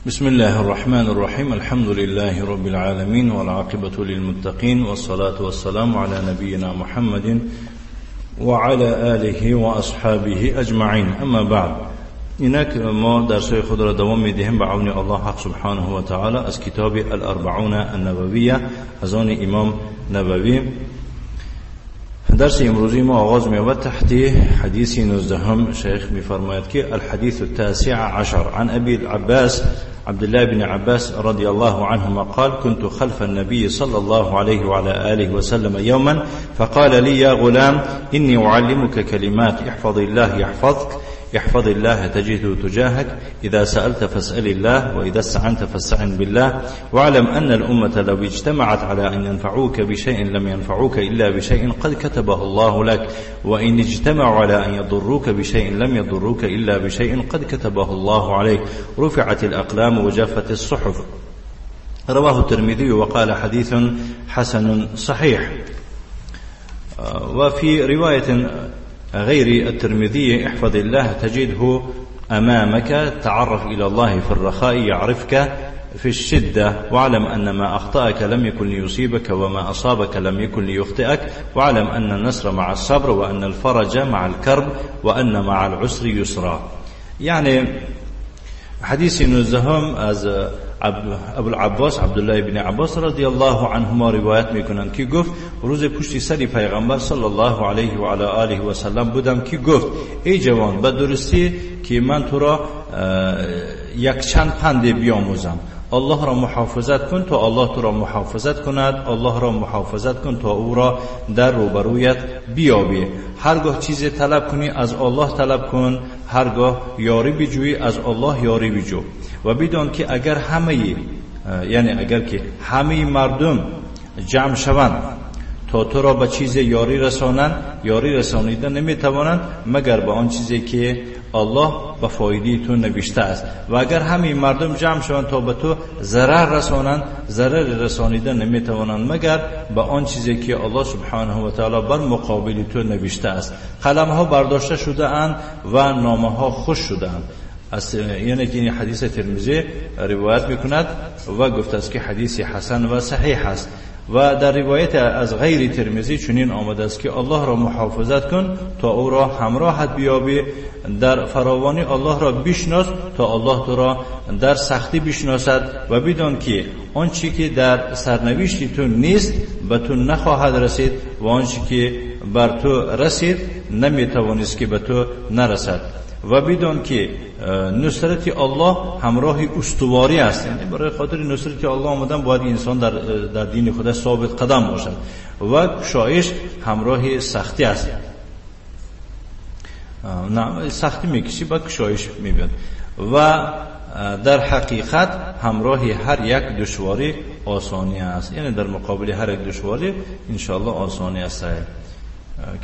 بسم الله الرحمن الرحيم. الحمد لله رب العالمين والعاقبة للمتقين والصلاة والسلام على نبينا محمد وعلى آله وأصحابه أجمعين. أما بعد، اینک ما درسای خود را دوام میدهیم به عون الله حق سبحانه و تعالی از کتاب الاربعون النوویه از آن امام نووی. درس امروزی ما آغاز می‌یابد تحت حدیث 19 شیخ می‌فرماید که الحديث التاسع عشر عن ابي العباس عبد الله بن عباس رضي الله عنهما قال كنت خلف النبي صلى الله عليه وعلى آله وسلم يوما فقال لي يا غلام إني أعلمك كلمات احفظ الله يحفظك احفظ الله تجده تجاهك إذا سألت فاسأل الله وإذا استعنت فاستعن بالله واعلم أن الأمة لو اجتمعت على أن ينفعوك بشيء لم ينفعوك إلا بشيء قد كتبه الله لك وإن اجتمعوا على أن يضروك بشيء لم يضروك إلا بشيء قد كتبه الله عليك رفعت الأقلام وجفت الصحف. رواه الترمذي وقال حديث حسن صحيح. وفي رواية غير الترمذي احفظ الله تجده أمامك تعرف إلى الله في الرخاء يعرفك في الشدة واعلم أن ما أخطأك لم يكن ليصيبك وما أصابك لم يكن ليخطئك واعلم أن النصر مع الصبر وأن الفرج مع الكرب وأن مع العسر يسرا. يعني حديث نزهم از ابو العباس عبدالله بن عباس رضی الله عنهما روایت میکنند که گفت روز پشت سر پیغمبر صلی الله علیه و علی آله و سلم بودم که گفت ای جوان به درستی که من تو را یک چند پند بیاموزم. الله را محافظت کن تا الله تو را محافظت کند، الله را محافظت کن تا او را در روبرویت بیابی. هرگاه چیزی طلب کنی از الله طلب کن، هرگاه یاری بجویی از الله یاری بجو و بدان که اگر همه مردم جمع شوند تا تو را به چیز یاری رسانند، یاری رسانیدن نمیتوانند مگر به آن چیزی که الله به فایده تو نوشته است و اگر همه مردم جمع شوند تا به تو ضرر رسانند، ضرر رسانیدن نمیتوانند مگر به آن چیزی که الله سبحانه و تعالی بر مقابل تو نوشته است. قلم ها برداشته شده اند و نامه ها خوش شده اند. یعنی که این حدیث ترمذی روایت میکند و گفته است که حدیث حسن و صحیح است. و در روایت از غیر ترمذی چنین آمده است که الله را محافظت کن تا او را همراهت بیابی، در فراوانی الله را بشناس تا الله تو را در سختی بشناسد و بدان که آنچه که در سرنوشت تو نیست به تو نخواهد رسید و آنچه که بر تو رسید نمیتوانست که به تو نرسد و بدان که نصرت الله همراه استواری است. یعنی برای خاطر نصرت الله آمدن باید انسان در دین خدا ثابت قدم باشد و کشایش همراه سختی است. نه سختی میکشی بعد کشایش میبینی و در حقیقت همراه هر یک دشواری آسانی است. یعنی در مقابل هر یک دشواری انشاءالله آسانی است.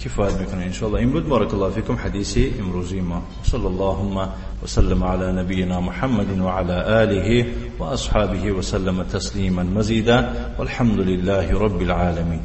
کفایت میکنه انشاءالله. این بود. بارک الله فیکم حدیث امروزی ما. صلی الله وسلم علی نبینا محمد و علی آله و اصحابه وسلم تسلیما مزیدا والحمد لله رب العالمین.